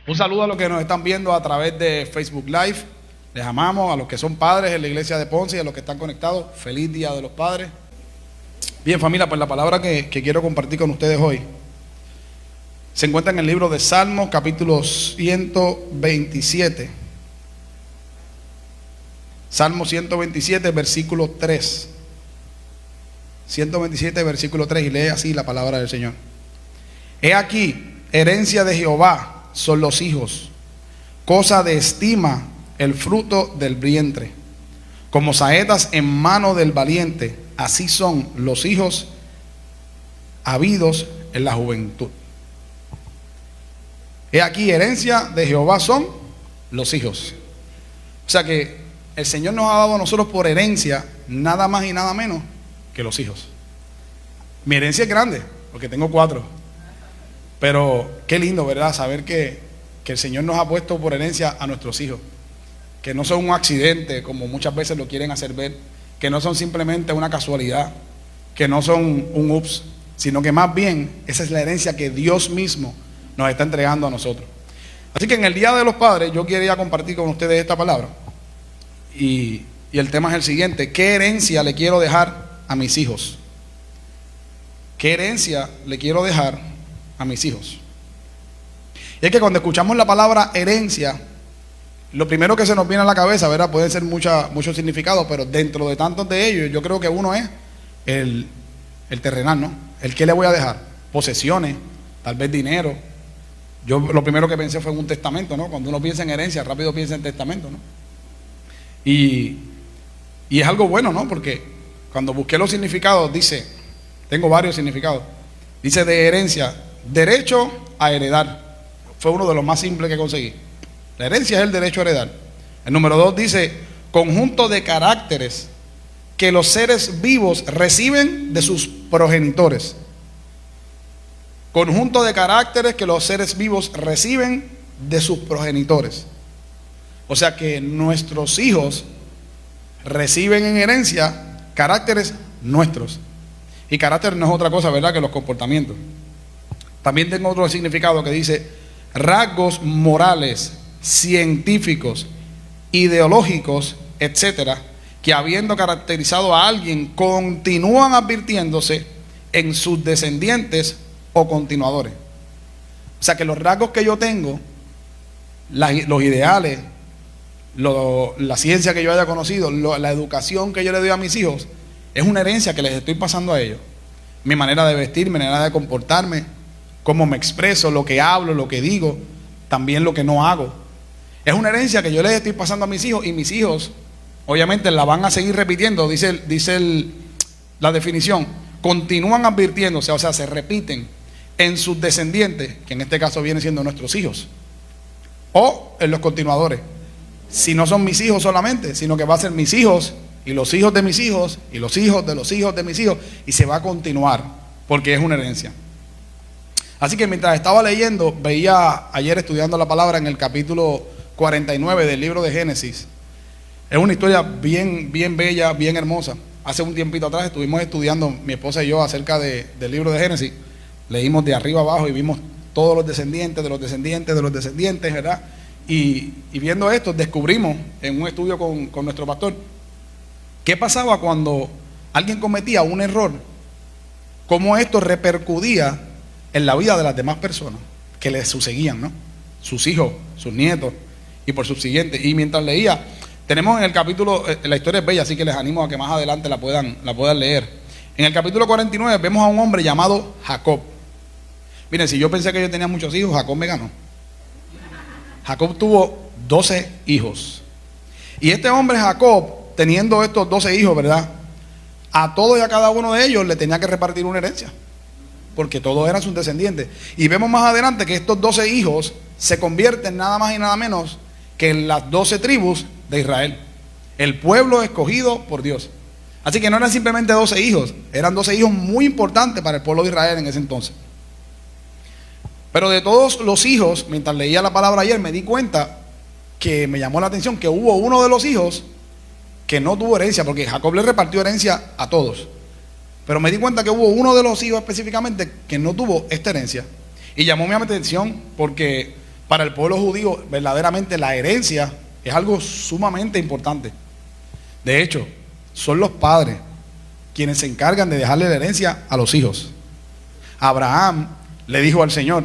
Un saludo a los que nos están viendo a través de Facebook Live. Les amamos a los que son padres en la iglesia de Ponce y a los que están conectados. Feliz Día de los Padres. Bien, familia, pues la palabra que quiero compartir con ustedes hoy se encuentra en el libro de Salmos, capítulo 127. Salmo 127, versículo 3. 127, versículo 3, y lee así la palabra del Señor. He aquí, herencia de Jehová son los hijos, cosa de estima el fruto del vientre. Como saetas en mano del valiente, así son los hijos habidos en la juventud. He aquí, herencia de Jehová son los hijos. O sea que el Señor nos ha dado a nosotros por herencia nada más y nada menos que los hijos. Mi herencia es grande, porque tengo 4. Pero qué lindo, ¿verdad? Saber que el Señor nos ha puesto por herencia a nuestros hijos. Que no son un accidente, como muchas veces lo quieren hacer ver. Que no son simplemente una casualidad. Que no son un ups. Sino que más bien, esa es la herencia que Dios mismo nos está entregando a nosotros. Así que en el Día de los Padres, yo quería compartir con ustedes esta palabra. Y el tema es el siguiente: ¿qué herencia le quiero dejar a mis hijos? ¿Qué herencia le quiero dejar a mis hijos? Y es que cuando escuchamos la palabra herencia, lo primero que se nos viene a la cabeza, ¿verdad? Pueden ser muchos significados, pero dentro de tantos de ellos, yo creo que uno es el terrenal, ¿no? El que le voy a dejar, posesiones, tal vez dinero. Yo lo primero que pensé fue en un testamento, ¿no? Cuando uno piensa en herencia, rápido piensa en testamento, ¿no? Y es algo bueno, ¿no? Porque cuando busqué los significados, dice, tengo varios significados, dice de herencia, derecho a heredar. Fue uno de los más simples que conseguí. La herencia es el derecho a heredar. El número 2 dice, conjunto de caracteres que los seres vivos reciben de sus progenitores. Conjunto de caracteres que los seres vivos reciben de sus progenitores. O sea que nuestros hijos reciben en herencia caracteres nuestros. Y carácter no es otra cosa, ¿verdad?, que los comportamientos. También tengo otro significado que dice rasgos morales, científicos, ideológicos, etcétera, que habiendo caracterizado a alguien, continúan advirtiéndose en sus descendientes o continuadores. O sea que los rasgos que yo tengo, los ideales, la ciencia que yo haya conocido, la educación que yo le doy a mis hijos, es una herencia que les estoy pasando a ellos. Mi manera de vestir, mi manera de comportarme, cómo me expreso, lo que hablo, lo que digo, también lo que no hago. Es una herencia que yo les estoy pasando a mis hijos, y mis hijos obviamente la van a seguir repitiendo. Dice la definición, continúan advirtiéndose, o sea, se repiten en sus descendientes, que en este caso vienen siendo nuestros hijos, o en los continuadores. Si no son mis hijos solamente, sino que va a ser mis hijos y los hijos de mis hijos y los hijos de los hijos de mis hijos, y se va a continuar porque es una herencia. Así que mientras estaba leyendo, veía ayer estudiando la palabra en el capítulo 49 del libro de Génesis. Es una historia bien bella, bien hermosa. Hace un tiempito atrás estuvimos estudiando, mi esposa y yo, acerca del libro de Génesis. Leímos de arriba abajo y vimos todos los descendientes de los descendientes de los descendientes, ¿verdad? Y viendo esto, descubrimos en un estudio con nuestro pastor qué pasaba cuando alguien cometía un error, cómo esto repercutía en la vida de las demás personas que le sucedían, ¿no? Sus hijos, sus nietos y por subsiguiente. Y mientras leía, tenemos en el capítulo, la historia es bella, así que les animo a que más adelante la puedan leer. En el capítulo 49 vemos a un hombre llamado Jacob. Miren, si yo pensé que yo tenía muchos hijos, Jacob me ganó. Jacob tuvo 12 hijos. Y este hombre Jacob, teniendo estos 12 hijos, ¿verdad?, a todos y a cada uno de ellos le tenía que repartir una herencia, porque todos eran sus descendientes. Y vemos más adelante que estos 12 hijos se convierten nada más y nada menos que en las 12 tribus de Israel, el pueblo escogido por Dios. Así que no eran simplemente 12 hijos, eran 12 hijos muy importantes para el pueblo de Israel en ese entonces. Pero de todos los hijos, mientras leía la palabra ayer, me di cuenta que me llamó la atención que hubo uno de los hijos que no tuvo herencia, porque Jacob le repartió herencia a todos. Pero me di cuenta que hubo uno de los hijos específicamente que no tuvo esta herencia. Y llamó mi atención porque Para el pueblo judío, verdaderamente la herencia es algo sumamente importante. De hecho, son los padres quienes se encargan de dejarle la herencia a los hijos. Abraham le dijo al Señor: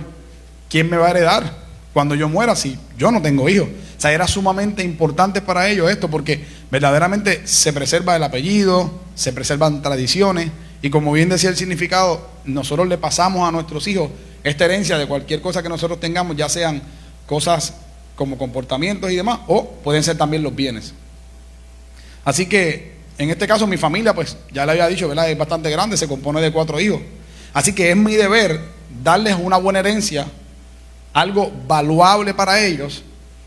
¿quién me va a heredar cuando yo muera si yo no tengo hijos? O sea, era sumamente importante para ellos esto, porque verdaderamente se preserva el apellido, se preservan tradiciones, y como bien decía el significado, nosotros le pasamos a nuestros hijos esta herencia de cualquier cosa que nosotros tengamos, ya sean cosas como comportamientos y demás, o pueden ser también los bienes. Así que en este caso mi familia, pues ya le había dicho, ¿verdad?, es bastante grande, se compone de 4 hijos. Así que es mi deber darles una buena herencia, algo valuable para ellos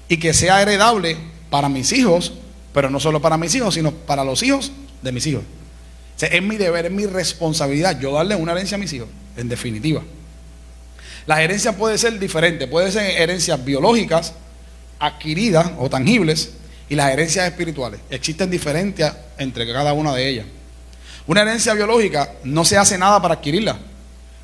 y que sea heredable para mis hijos, pero no solo para mis hijos, sino para los hijos de mis hijos. O sea, es mi deber, es mi responsabilidad yo darles una herencia a mis hijos, en definitiva. Las herencias pueden ser diferentes, pueden ser herencias biológicas, adquiridas o tangibles, y las herencias espirituales. Existen diferencias entre cada una de ellas. Una herencia biológica no se hace nada para adquirirla.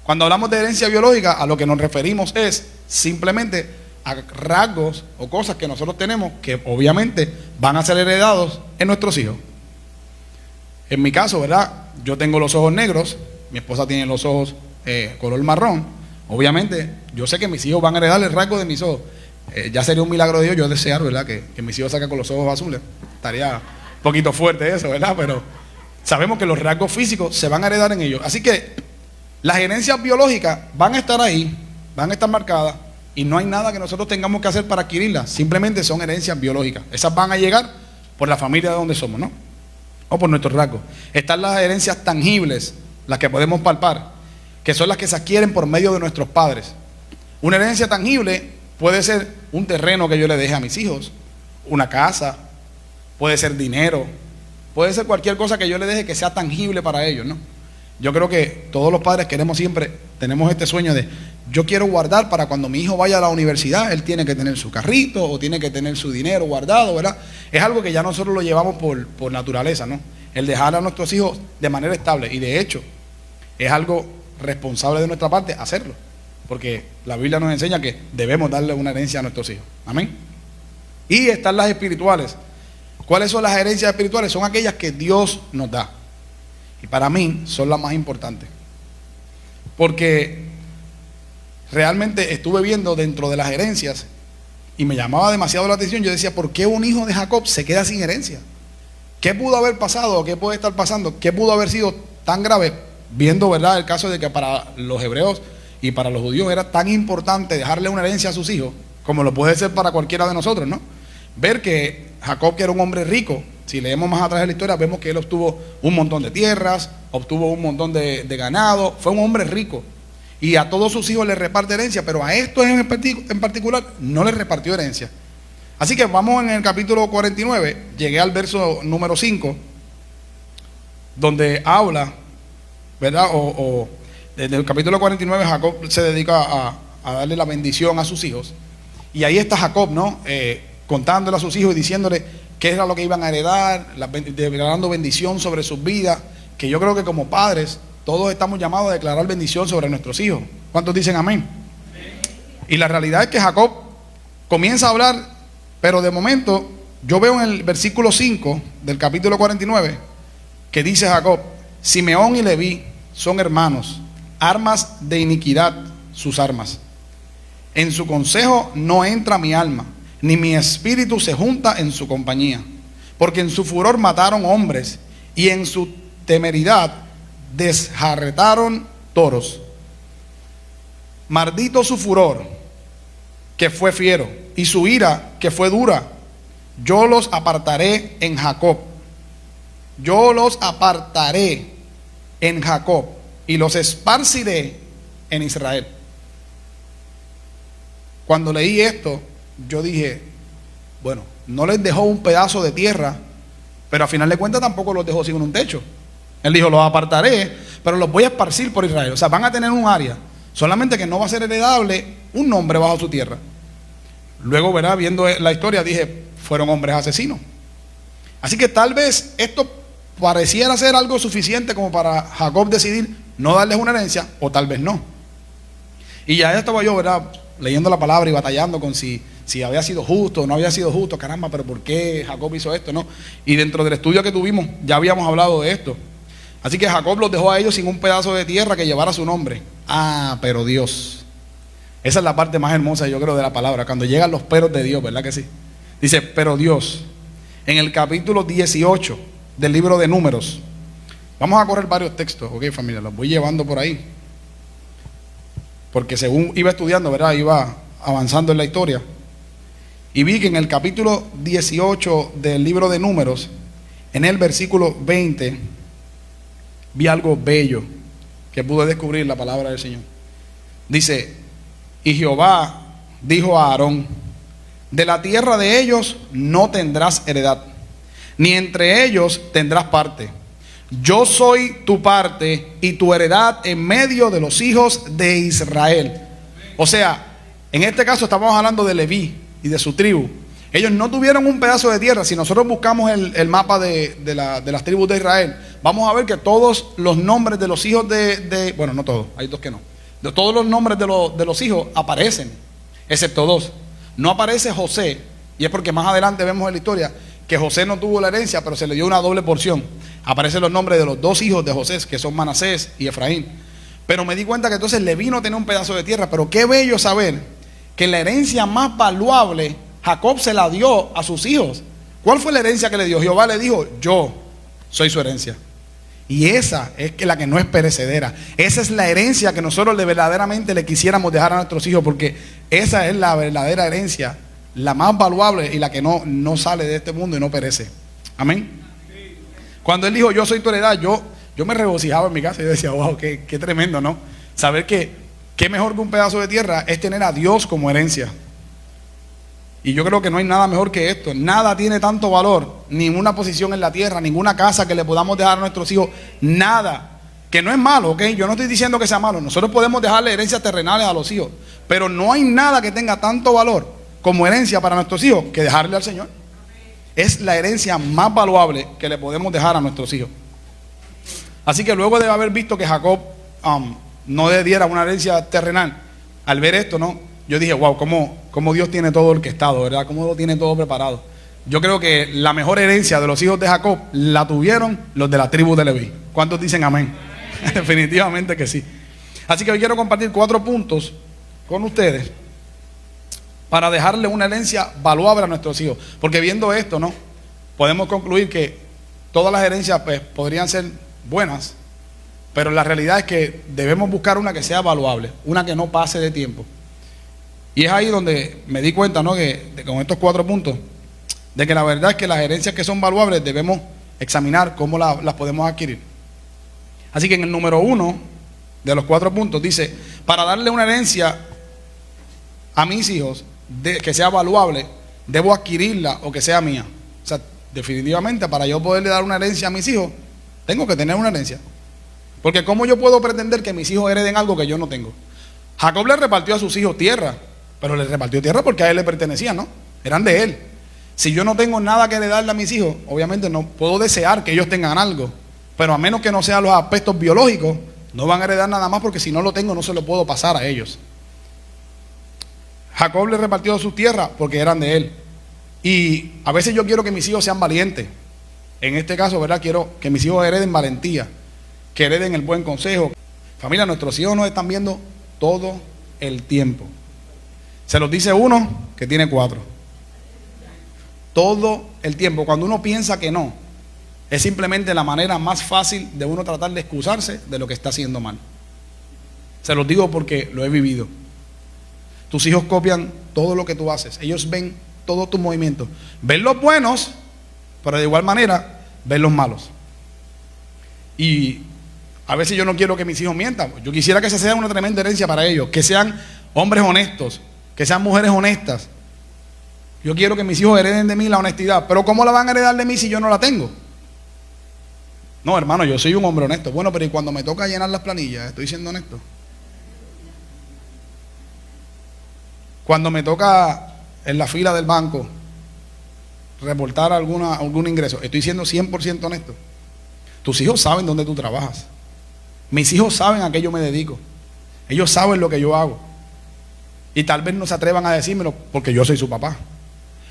Cuando hablamos de herencia biológica, a lo que nos referimos es simplemente a rasgos o cosas que nosotros tenemos que obviamente van a ser heredados en nuestros hijos. En mi caso, ¿verdad?, yo tengo los ojos negros, mi esposa tiene los ojos color marrón. Obviamente yo sé que mis hijos van a heredar el rasgo de mis ojos. Ya sería un milagro de Dios yo desear, ¿verdad?, que mis hijos salgan con los ojos azules. Estaría un poquito fuerte eso, ¿verdad? Pero sabemos que los rasgos físicos se van a heredar en ellos. Así que las herencias biológicas van a estar ahí, van a estar marcadas, y no hay nada que nosotros tengamos que hacer para adquirirlas. Simplemente son herencias biológicas. Esas van a llegar por la familia de donde somos, ¿no? O por nuestros rasgos. Están las herencias tangibles, las que podemos palpar, que son las que se adquieren por medio de nuestros padres. Una herencia tangible puede ser un terreno que yo le deje a mis hijos, una casa, puede ser dinero, puede ser cualquier cosa que yo le deje que sea tangible para ellos, ¿no? Yo creo que todos los padres queremos siempre, tenemos este sueño de yo quiero guardar para cuando mi hijo vaya a la universidad, él tiene que tener su carrito o tiene que tener su dinero guardado, ¿verdad? Es algo que ya nosotros lo llevamos por naturaleza, ¿no? El dejar a nuestros hijos de manera estable, y de hecho es algo responsable de nuestra parte hacerlo, porque la Biblia nos enseña que debemos darle una herencia a nuestros hijos. Amén. Y están las espirituales. ¿Cuáles son las herencias espirituales? Son aquellas que Dios nos da. Y para mí son las más importantes. Porque realmente estuve viendo dentro de las herencias y me llamaba demasiado la atención. Yo decía, ¿por qué un hijo de Jacob se queda sin herencia? ¿Qué pudo haber pasado? ¿Qué puede estar pasando? ¿Qué pudo haber sido tan grave? Viendo, ¿verdad?, el caso de que para los hebreos y para los judíos era tan importante dejarle una herencia a sus hijos, como lo puede ser para cualquiera de nosotros, ¿no? Ver que Jacob, que era un hombre rico, si leemos más atrás de la historia, vemos que él obtuvo un montón de tierras, obtuvo un montón de ganado, fue un hombre rico, y a todos sus hijos les reparte herencia, pero a estos en particular no les repartió herencia. Así que vamos en el capítulo 49, llegué al verso número 5, donde habla, ¿verdad? Desde el capítulo 49 Jacob se dedica a darle la bendición a sus hijos, y ahí está Jacob, ¿no? Contándole a sus hijos y diciéndole qué era lo que iban a heredar, declarando bendición sobre sus vidas, que yo creo que como padres todos estamos llamados a declarar bendición sobre nuestros hijos. ¿Cuántos dicen amén? Y la realidad es que Jacob comienza a hablar, pero de momento yo veo en el versículo 5 del capítulo 49 que dice Jacob: Simeón y Leví son hermanos, armas de iniquidad sus armas. En su consejo no entra mi alma, ni mi espíritu se junta en su compañía, porque en su furor mataron hombres y en su temeridad desjarretaron toros. Maldito su furor, que fue fiero, y su ira, que fue dura. Yo los apartaré en Jacob. Yo los apartaré en Jacob y los esparciré en Israel. Cuando leí esto, yo dije, bueno, no les dejó un pedazo de tierra, pero a final de cuentas tampoco los dejó sin un techo. Él dijo, los apartaré, pero los voy a esparcir por Israel. O sea, van a tener un área, solamente que no va a ser heredable un nombre bajo su tierra. Luego, ¿verdad?, viendo la historia, dije, fueron hombres asesinos. Así que tal vez esto pareciera ser algo suficiente como para Jacob decidir no darles una herencia, o tal vez no. Y ya estaba yo, ¿verdad?, leyendo la palabra y batallando con si había sido justo o no había sido justo. Caramba, pero ¿por qué Jacob hizo esto? ¿No? Y dentro del estudio que tuvimos ya habíamos hablado de esto. Así que Jacob los dejó a ellos sin un pedazo de tierra que llevara su nombre. Ah, pero Dios. Esa es la parte más hermosa, yo creo, de la palabra, cuando llegan los peros de Dios, ¿verdad que sí? Dice, pero Dios, en el capítulo 18 del libro de Números, vamos a correr varios textos, ok, familia, los voy llevando por ahí, porque según iba estudiando, ¿verdad?, iba avanzando en la historia, y vi que en el capítulo 18 del libro de Números, en el versículo 20, vi algo bello que pude descubrir la palabra del Señor. Dice, y Jehová dijo a Aarón, de la tierra de ellos no tendrás heredad, ni entre ellos tendrás parte. Yo soy tu parte y tu heredad en medio de los hijos de Israel. O sea, en este caso estamos hablando de Leví y de su tribu. Ellos no tuvieron un pedazo de tierra. Si nosotros buscamos el mapa de las tribus de Israel, vamos a ver que todos los nombres de los hijos bueno, no todos, hay dos que no. De todos los nombres de los hijos aparecen, excepto dos. No aparece José, y es porque más adelante vemos en la historia que José no tuvo la herencia, pero se le dio una doble porción. Aparecen los nombres de los dos hijos de José, que son Manasés y Efraín. Pero me di cuenta que entonces Leví no tenía un pedazo de tierra. Pero qué bello saber que la herencia más valuable Jacob se la dio a sus hijos. ¿Cuál fue la herencia que le dio? Jehová le dijo, yo soy su herencia. Y esa es la que no es perecedera. Esa es la herencia que nosotros verdaderamente le quisiéramos dejar a nuestros hijos, porque esa es la verdadera herencia, la más valuable y la que no sale de este mundo y no perece. Amén. Cuando él dijo, yo soy tu heredad, yo me regocijaba en mi casa y yo decía, wow, qué tremendo, ¿no? Saber que qué mejor que un pedazo de tierra es tener a Dios como herencia. Y yo creo que no hay nada mejor que esto. Nada tiene tanto valor, ninguna posición en la tierra, ninguna casa que le podamos dejar a nuestros hijos, nada. Que no es malo, ¿ok? Yo no estoy diciendo que sea malo. Nosotros podemos dejarle herencias terrenales a los hijos, pero no hay nada que tenga tanto valor como herencia para nuestros hijos que dejarle al Señor. Es la herencia más valuable que le podemos dejar a nuestros hijos. Así que luego de haber visto que Jacob no le diera una herencia terrenal, al ver esto, ¿no? Yo dije, wow, cómo Dios tiene todo orquestado, ¿verdad? Cómo lo tiene todo preparado. Yo creo que la mejor herencia de los hijos de Jacob la tuvieron los de la tribu de Leví. ¿Cuántos dicen amén? Definitivamente que sí. Así que hoy quiero compartir 4 puntos con ustedes para dejarle una herencia valuable a nuestros hijos. Porque viendo esto, ¿no?, podemos concluir que todas las herencias pues, podrían ser buenas, pero la realidad es que debemos buscar una que sea valuable, una que no pase de tiempo. Y es ahí donde me di cuenta, ¿no?, que con estos 4 puntos, de que la verdad es que las herencias que son valuables debemos examinar cómo las podemos adquirir. Así que en el número 1 de los 4 puntos dice, para darle una herencia a mis hijos que sea valuable, debo adquirirla o que sea mía. O sea, definitivamente para yo poderle dar una herencia a mis hijos, tengo que tener una herencia. Porque ¿cómo yo puedo pretender que mis hijos hereden algo que yo no tengo? Jacob le repartió a sus hijos tierra, pero le repartió tierra porque a él le pertenecían, ¿no? Eran de él. Si yo no tengo nada que heredarle a mis hijos, obviamente no puedo desear que ellos tengan algo, pero a menos que no sean los aspectos biológicos, no van a heredar nada más, porque si no lo tengo no se lo puedo pasar a ellos. Jacob le repartió sus tierras porque eran de él. Y a veces yo quiero que mis hijos sean valientes. En este caso, ¿verdad?, quiero que mis hijos hereden valentía, que hereden el buen consejo. Familia, nuestros hijos nos están viendo todo el tiempo. Se los dice uno que tiene 4. Todo el tiempo. Cuando uno piensa que no, es simplemente la manera más fácil de uno tratar de excusarse de lo que está haciendo mal. Se los digo porque lo he vivido. Tus hijos copian todo lo que tú haces. Ellos ven todos tus movimientos. Ven los buenos, pero de igual manera ven los malos. Y a veces yo no quiero que mis hijos mientan. Yo quisiera que esa sea una tremenda herencia para ellos. Que sean hombres honestos, que sean mujeres honestas. Yo quiero que mis hijos hereden de mí la honestidad. Pero ¿cómo la van a heredar de mí si yo no la tengo? No, hermano, yo soy un hombre honesto. Bueno, pero ¿y cuando me toca llenar las planillas? ¿Estoy siendo honesto? Cuando me toca en la fila del banco reportar algún ingreso, ¿estoy siendo 100% honesto? Tus hijos saben dónde tú trabajas. Mis hijos saben a qué yo me dedico. Ellos saben lo que yo hago. Y tal vez no se atrevan a decírmelo porque yo soy su papá.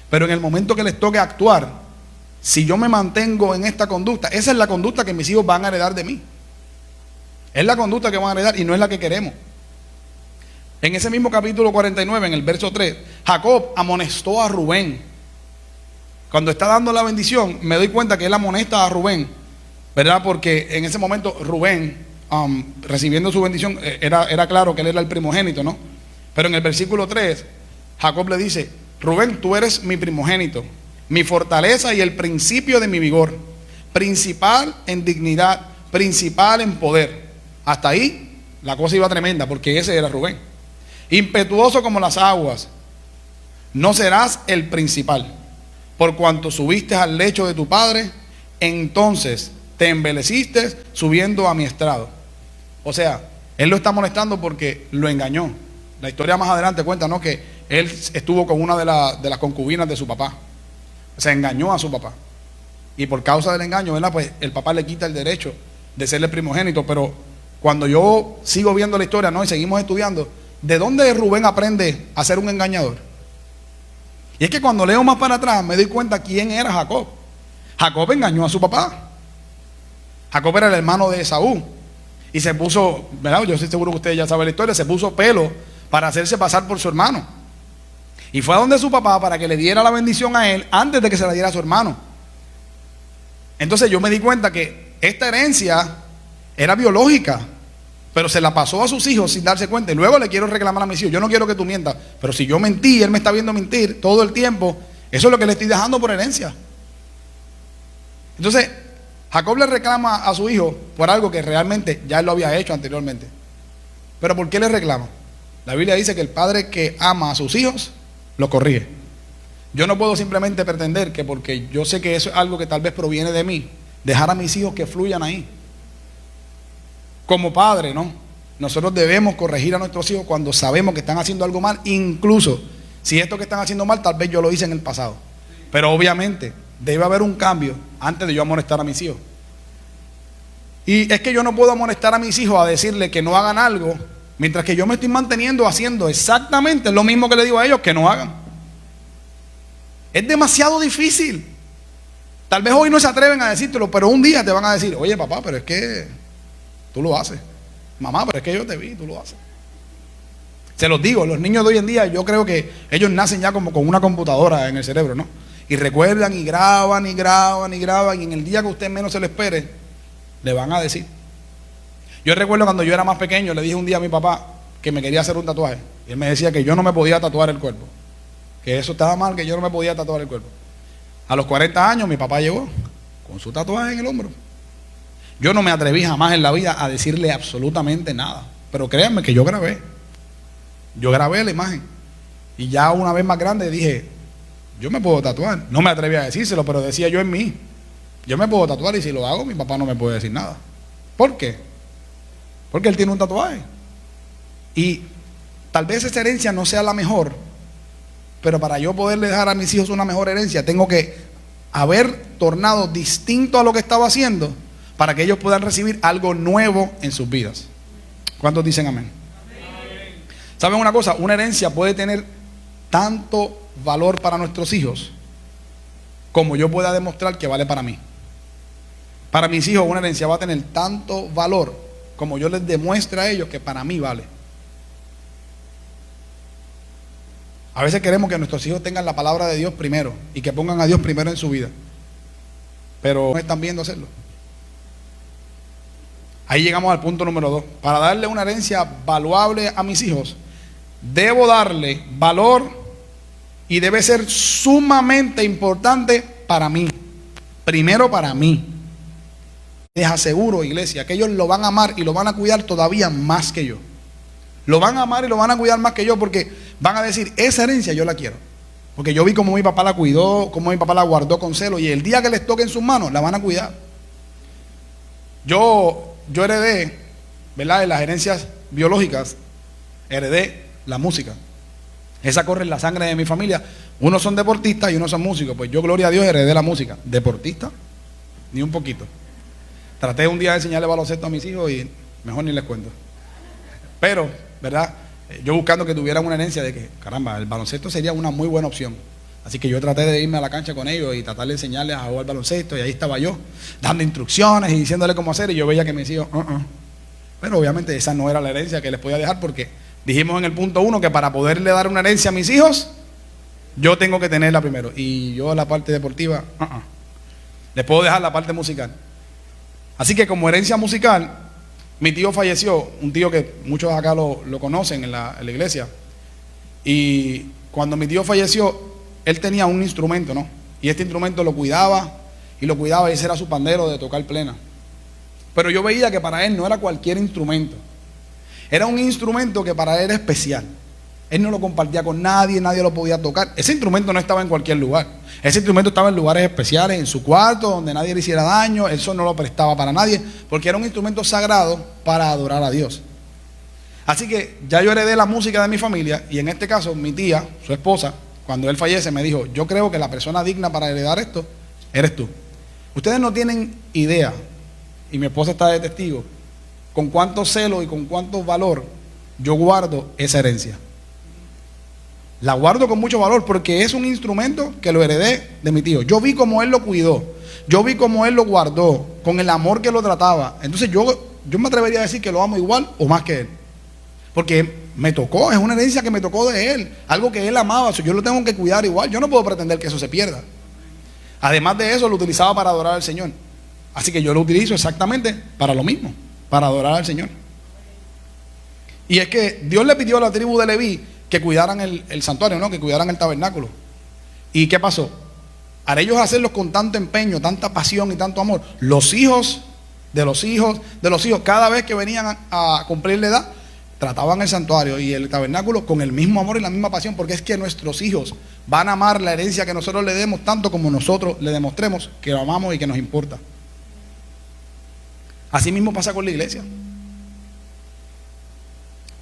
Pero en el momento que les toque actuar, si yo me mantengo en esta conducta, esa es la conducta que mis hijos van a heredar de mí. Es la conducta que van a heredar y no es la que queremos. En ese mismo capítulo 49, en el verso 3, Jacob amonestó a Rubén. Cuando está dando la bendición, me doy cuenta que él amonesta a Rubén, ¿verdad? Porque en ese momento Rubén, recibiendo su bendición, era claro que él era el primogénito, ¿no? Pero en el versículo 3, Jacob le dice: Rubén, tú eres mi primogénito, mi fortaleza y el principio de mi vigor, principal en dignidad, principal en poder. Hasta ahí la cosa iba tremenda, porque ese era Rubén. Impetuoso como las aguas, no serás el principal, por cuanto subiste al lecho de tu padre, entonces te embeleciste subiendo a mi estrado. O sea, él lo está molestando porque lo engañó. La historia más adelante cuenta, ¿no?, que él estuvo con una de las concubinas de su papá. O sea, engañó a su papá. Y por causa del engaño, ¿verdad?, pues el papá le quita el derecho de ser el primogénito. Pero cuando yo sigo viendo la historia, ¿no?, y seguimos estudiando, ¿de dónde Rubén aprende a ser un engañador? Y es que cuando leo más para atrás me doy cuenta quién era Jacob. Jacob engañó a su papá. Jacob era el hermano de Esaú. Y se puso, ¿verdad?, yo estoy seguro que ustedes ya saben la historia, se puso pelo para hacerse pasar por su hermano. Y fue a donde su papá para que le diera la bendición a él antes de que se la diera a su hermano. Entonces yo me di cuenta que esta herencia era biológica, pero se la pasó a sus hijos sin darse cuenta. Y luego le quiero reclamar a mis hijos: yo no quiero que tú mientas, pero si yo mentí, él me está viendo mentir todo el tiempo, eso es lo que le estoy dejando por herencia. Entonces Jacob le reclama a su hijo por algo que realmente ya él lo había hecho anteriormente. ¿Pero por qué le reclama? La Biblia dice que el padre que ama a sus hijos lo corrige. Yo no puedo simplemente pretender que porque yo sé que eso es algo que tal vez proviene de mí, dejar a mis hijos que fluyan ahí. Como padre, ¿no?, nosotros debemos corregir a nuestros hijos cuando sabemos que están haciendo algo mal, incluso si esto que están haciendo mal tal vez yo lo hice en el pasado. Pero obviamente debe haber un cambio antes de yo amonestar a mis hijos. Y es que yo no puedo amonestar a mis hijos a decirle que no hagan algo mientras que yo me estoy manteniendo haciendo exactamente lo mismo que le digo a ellos que no hagan. Es demasiado difícil. Tal vez hoy no se atreven a decírtelo, pero un día te van a decir: oye papá, pero es que tú lo haces. Mamá, pero es que yo te vi, tú lo haces. Se los digo, los niños de hoy en día, yo creo que ellos nacen ya como con una computadora en el cerebro, ¿no? Y recuerdan y graban y graban y graban, y en el día que usted menos se lo espere, le van a decir. Yo recuerdo cuando yo era más pequeño, le dije un día a mi papá que me quería hacer un tatuaje. Y él me decía que yo no me podía tatuar el cuerpo, que eso estaba mal, que yo no me podía tatuar el cuerpo. A los 40 años mi papá llegó con su tatuaje en el hombro. Yo no me atreví jamás en la vida a decirle absolutamente nada, pero créanme que yo grabé la imagen. Y ya una vez más grande dije: yo me puedo tatuar. No me atreví a decírselo, pero decía yo en mí: yo me puedo tatuar, y si lo hago mi papá no me puede decir nada. ¿Por qué? Porque él tiene un tatuaje. Y tal vez esa herencia no sea la mejor, pero para yo poderle dejar a mis hijos una mejor herencia, tengo que haber tornado distinto a lo que estaba haciendo para que ellos puedan recibir algo nuevo en sus vidas. ¿Cuántos dicen amén? ¿Saben una cosa? Una herencia puede tener tanto valor para nuestros hijos como yo pueda demostrar que vale para mí. Para mis hijos una herencia va a tener tanto valor como yo les demuestre a ellos que para mí vale. A veces queremos que nuestros hijos tengan la palabra de Dios primero y que pongan a Dios primero en su vida, pero no están viendo hacerlo. Ahí llegamos al punto número 2. Para darle una herencia valuable a mis hijos, debo darle valor y debe ser sumamente importante para mí. Primero para mí. Les aseguro, iglesia, que ellos lo van a amar y lo van a cuidar todavía más que yo. Lo van a amar y lo van a cuidar más que yo, porque van a decir: esa herencia yo la quiero. Porque yo vi cómo mi papá la cuidó, cómo mi papá la guardó con celo, y el día que les toque en sus manos, la van a cuidar. Yo heredé, ¿verdad?, de las herencias biológicas, heredé la música. Esa corre en la sangre de mi familia. Unos son deportistas y unos son músicos. Pues yo, gloria a Dios, heredé la música. Deportista, ni un poquito. Traté un día de enseñarle baloncesto a mis hijos y mejor ni les cuento. Pero, ¿verdad?, Yo buscando que tuvieran una herencia de que, caramba, el baloncesto sería una muy buena opción. Así que yo traté de irme a la cancha con ellos y tratar de enseñarles a jugar baloncesto, y ahí estaba yo, dando instrucciones y diciéndole cómo hacer, y yo veía que mis hijos, Pero obviamente esa no era la herencia que les podía dejar, porque dijimos en el punto 1 que para poderle dar una herencia a mis hijos, yo tengo que tenerla primero. Y yo la parte deportiva, les puedo dejar la parte musical. Así que como herencia musical, mi tío falleció, un tío que muchos acá lo conocen en la iglesia. Y cuando mi tío falleció, él tenía un instrumento, ¿no? Y este instrumento lo cuidaba, y ese era su pandero de tocar plena. Pero yo veía que para él no era cualquier instrumento. Era un instrumento que para él era especial. Él no lo compartía con nadie, nadie lo podía tocar. Ese instrumento no estaba en cualquier lugar. Ese instrumento estaba en lugares especiales, en su cuarto, donde nadie le hiciera daño. Eso no lo prestaba para nadie, porque era un instrumento sagrado para adorar a Dios. Así que ya yo heredé la música de mi familia, y en este caso mi tía, su esposa, cuando él fallece, me dijo: yo creo que la persona digna para heredar esto eres tú. Ustedes no tienen idea, y mi esposa está de testigo, con cuánto celo y con cuánto valor yo guardo esa herencia. La guardo con mucho valor porque es un instrumento que lo heredé de mi tío. Yo vi cómo él lo cuidó, yo vi cómo él lo guardó, con el amor que lo trataba. Entonces yo me atrevería a decir que lo amo igual o más que él, porque me tocó, es una herencia que me tocó de él, algo que él amaba. Yo lo tengo que cuidar igual. Yo no puedo pretender que eso se pierda. Además de eso, lo utilizaba para adorar al Señor. Así que yo lo utilizo exactamente para lo mismo, para adorar al Señor. Y es que Dios le pidió a la tribu de Leví que cuidaran el santuario, ¿no? Que cuidaran el tabernáculo. ¿Y qué pasó? Al ellos hacerlos con tanto empeño, tanta pasión y tanto amor, los hijos de los hijos de los hijos, cada vez que venían a cumplir la edad, trataban el santuario y el tabernáculo con el mismo amor y la misma pasión, porque es que nuestros hijos van a amar la herencia que nosotros le demos tanto como nosotros le demostremos que lo amamos y que nos importa. Así mismo pasa con la iglesia.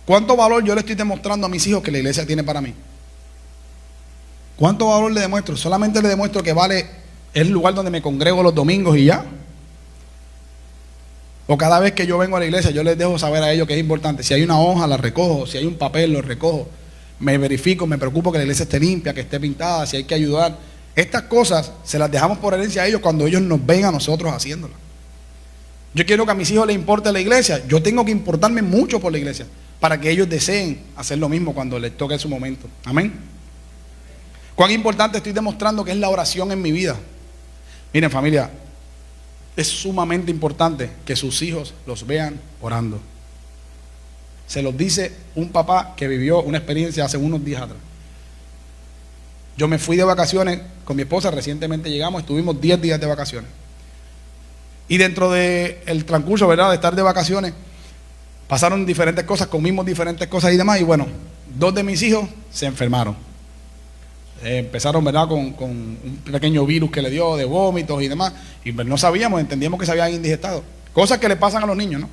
¿Cuánto valor yo le estoy demostrando a mis hijos que la iglesia tiene para mí? ¿Cuánto valor le demuestro? Solamente le demuestro que vale, es el lugar donde me congrego los domingos y ya. O cada vez que yo vengo a la iglesia, yo les dejo saber a ellos que es importante. Si hay una hoja, la recojo. Si hay un papel, lo recojo. Me verifico, me preocupo que la iglesia esté limpia, que esté pintada, si hay que ayudar. Estas cosas se las dejamos por herencia a ellos cuando ellos nos ven a nosotros haciéndolas. Yo quiero que a mis hijos les importe la iglesia. Yo tengo que importarme mucho por la iglesia, para que ellos deseen hacer lo mismo cuando les toque su momento. Amén. ¿Cuán importante estoy demostrando que es la oración en mi vida? Miren, familia, es sumamente importante que sus hijos los vean orando. Se los dice un papá que vivió una experiencia hace unos días atrás. Yo me fui de vacaciones con mi esposa, recientemente llegamos, estuvimos 10 días de vacaciones. Y dentro del transcurso, ¿verdad?, de estar de vacaciones, pasaron diferentes cosas, comimos diferentes cosas y demás. Y bueno, 2 de mis hijos se enfermaron. Empezaron, ¿verdad?, con un pequeño virus que le dio de vómitos y demás. Y no sabíamos, entendíamos que se habían indigestado. Cosas que le pasan a los niños, ¿no?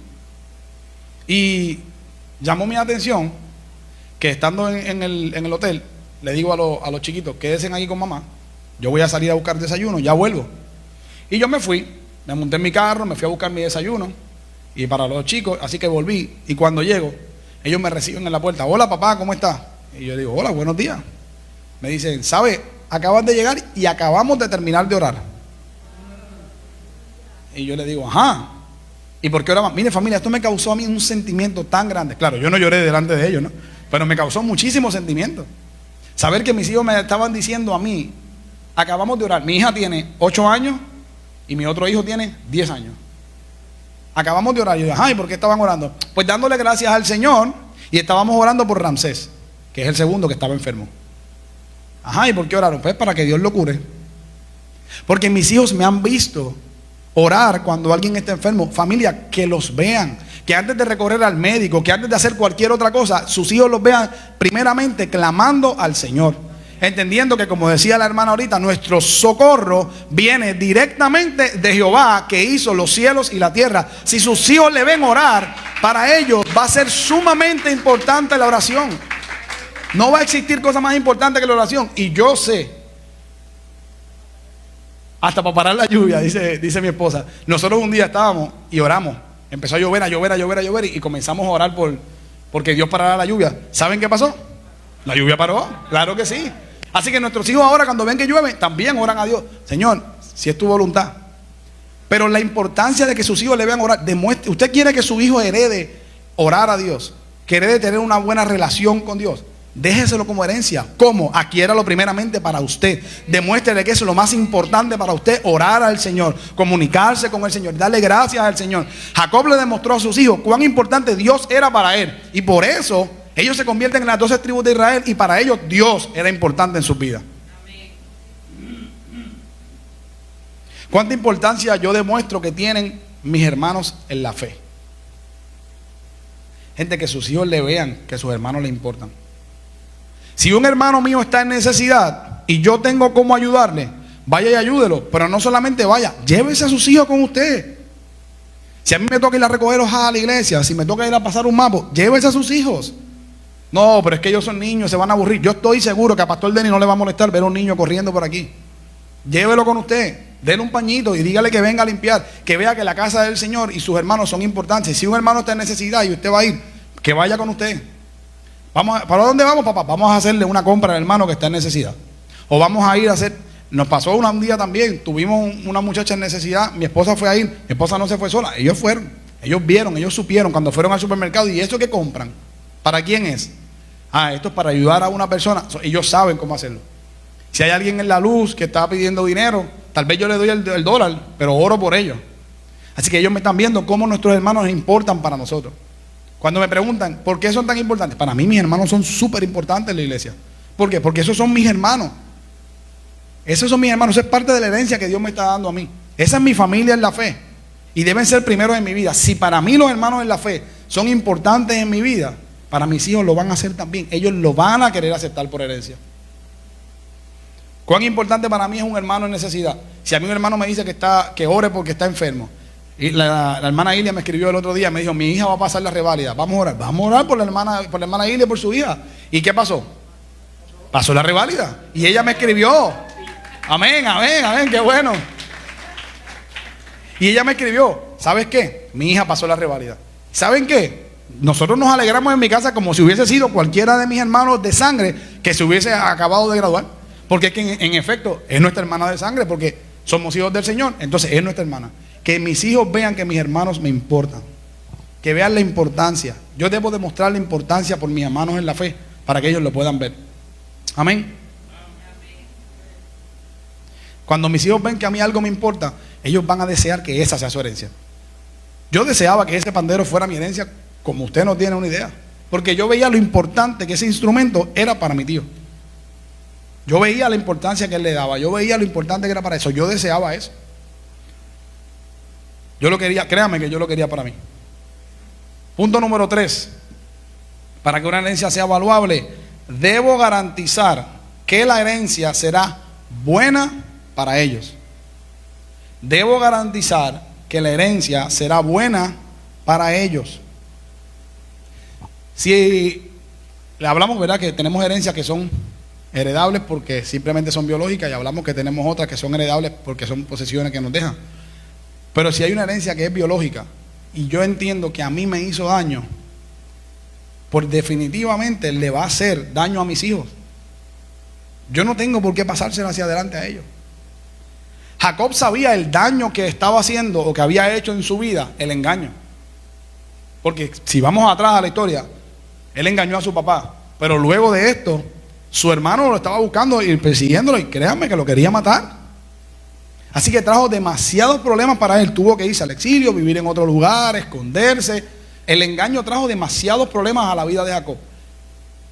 Y llamó mi atención que estando en el hotel, le digo a los chiquitos: quédense ahí con mamá, yo voy a salir a buscar desayuno, ya vuelvo. Y yo me fui, me monté en mi carro, me fui a buscar mi desayuno. Y para los chicos, así que volví. Y cuando llego, ellos me reciben en la puerta: hola papá, ¿cómo estás? Y yo digo: hola, buenos días. Me dicen: ¿sabe? Acaban de llegar y acabamos de terminar de orar. Y yo le digo: ajá, ¿y por qué oramos? Mire, familia, esto me causó a mí un sentimiento tan grande. Claro, yo no lloré delante de ellos, ¿no? Pero me causó muchísimo sentimiento. Saber que mis hijos me estaban diciendo a mí: acabamos de orar. Mi hija tiene 8 años y mi otro hijo tiene 10 años. Acabamos de orar. Y yo digo: ajá, ¿y por qué estaban orando? Pues dándole gracias al Señor, y estábamos orando por Ramsés, que es el segundo que estaba enfermo. Ajá, ¿y por qué oraron? Pues para que Dios lo cure. Porque mis hijos me han visto orar cuando alguien está enfermo. Familia, que los vean, que antes de recorrer al médico, que antes de hacer cualquier otra cosa, sus hijos los vean primeramente clamando al Señor, entendiendo que, como decía la hermana ahorita, nuestro socorro viene directamente de Jehová, que hizo los cielos y la tierra. Si sus hijos le ven orar, para ellos va a ser sumamente importante la oración. No va a existir cosa más importante que la oración. Y yo sé, hasta para parar la lluvia, dice mi esposa. Nosotros un día estábamos y oramos. Empezó a llover, y comenzamos a orar porque Dios parará la lluvia. ¿Saben qué pasó? La lluvia paró, claro que sí. Así que nuestros hijos ahora cuando ven que llueve, también oran a Dios. Señor, si es tu voluntad. Pero la importancia de que sus hijos le vean orar, demuestre, usted quiere que su hijo herede orar a Dios, que herede tener una buena relación con Dios. Déjeselo como herencia. ¿Cómo? Adquiéralo primeramente para usted. Demuéstrele que es lo más importante para usted, orar al Señor, comunicarse con el Señor, darle gracias al Señor. Jacob le demostró a sus hijos cuán importante Dios era para él. Y por eso ellos se convierten en las 12 tribus de Israel y para ellos Dios era importante en sus vidas. ¿Cuánta importancia yo demuestro que tienen mis hermanos en la fe? Gente, que sus hijos le vean que sus hermanos le importan. Si un hermano mío está en necesidad y yo tengo cómo ayudarle, vaya y ayúdelo. Pero no solamente vaya, llévese a sus hijos con usted. Si a mí me toca ir a recogerlos a la iglesia, si me toca ir a pasar un mapa, llévese a sus hijos. No, pero es que ellos son niños, se van a aburrir. Yo estoy seguro que a Pastor Denny no le va a molestar ver a un niño corriendo por aquí. Llévelo con usted, déle un pañito y dígale que venga a limpiar, que vea que la casa del Señor y sus hermanos son importantes. Si un hermano está en necesidad y usted va a ir, que vaya con usted. ¿Para dónde vamos, papá? Vamos a hacerle una compra al hermano que está en necesidad. O vamos a ir a hacer, nos pasó un día también, tuvimos una muchacha en necesidad, mi esposa fue a ir, mi esposa no se fue sola, ellos fueron, ellos vieron, ellos supieron cuando fueron al supermercado. ¿Y eso que compran? ¿Para quién es? Esto es para ayudar a una persona. Ellos saben cómo hacerlo. Si hay alguien en la luz que está pidiendo dinero, tal vez yo le doy el dólar, pero oro por ellos. Así que ellos me están viendo cómo nuestros hermanos importan para nosotros. Cuando me preguntan, ¿por qué son tan importantes? Para mí mis hermanos son súper importantes en la iglesia. ¿Por qué? Porque esos son mis hermanos. Esos son mis hermanos, eso es parte de la herencia que Dios me está dando a mí. Esa es mi familia en la fe. Y deben ser primeros en mi vida. Si para mí los hermanos en la fe son importantes en mi vida, para mis hijos lo van a hacer también. Ellos lo van a querer aceptar por herencia. ¿Cuán importante para mí es un hermano en necesidad? Si a mí un hermano me dice que ore porque está enfermo. Y la hermana Ilia me escribió el otro día, me dijo, mi hija va a pasar la reválida. Vamos a orar por la hermana Ilia, por su hija. ¿Y qué pasó? Pasó la reválida. Y ella me escribió. Amén, amén, amén, qué bueno. Y ella me escribió, ¿sabes qué? Mi hija pasó la reválida. ¿Saben qué? Nosotros nos alegramos en mi casa como si hubiese sido cualquiera de mis hermanos de sangre que se hubiese acabado de graduar. Porque es que en efecto es nuestra hermana de sangre, porque somos hijos del Señor, entonces es nuestra hermana. Que mis hijos vean que mis hermanos me importan, que vean la importancia. Yo debo demostrar la importancia por mis hermanos en la fe, para que ellos lo puedan ver. Amén. Cuando mis hijos ven que a mí algo me importa, ellos van a desear que esa sea su herencia. Yo deseaba que ese pandero fuera mi herencia, como usted no tiene una idea, porque yo veía lo importante que ese instrumento era para mi tío. Yo veía la importancia que él le daba, yo veía lo importante que era para eso, yo deseaba eso. Yo lo quería, créame que yo lo quería para mí. Punto número 3. Para que una herencia sea valuable, debo garantizar que la herencia será buena para ellos. Debo garantizar que la herencia será buena para ellos. Si le hablamos, ¿verdad?, que tenemos herencias que son heredables porque simplemente son biológicas, y hablamos que tenemos otras que son heredables porque son posesiones que nos dejan. Pero si hay una herencia que es biológica y yo entiendo que a mí me hizo daño, pues definitivamente le va a hacer daño a mis hijos. Yo no tengo por qué pasárselo hacia adelante a ellos. Jacob sabía el daño que estaba haciendo o que había hecho en su vida, el engaño. Porque si vamos atrás a la historia, él engañó a su papá, pero luego de esto su hermano lo estaba buscando y persiguiéndolo, y créanme que lo quería matar. Así que trajo demasiados problemas para él. Tuvo que irse al exilio, vivir en otro lugar, esconderse. El engaño trajo demasiados problemas a la vida de Jacob.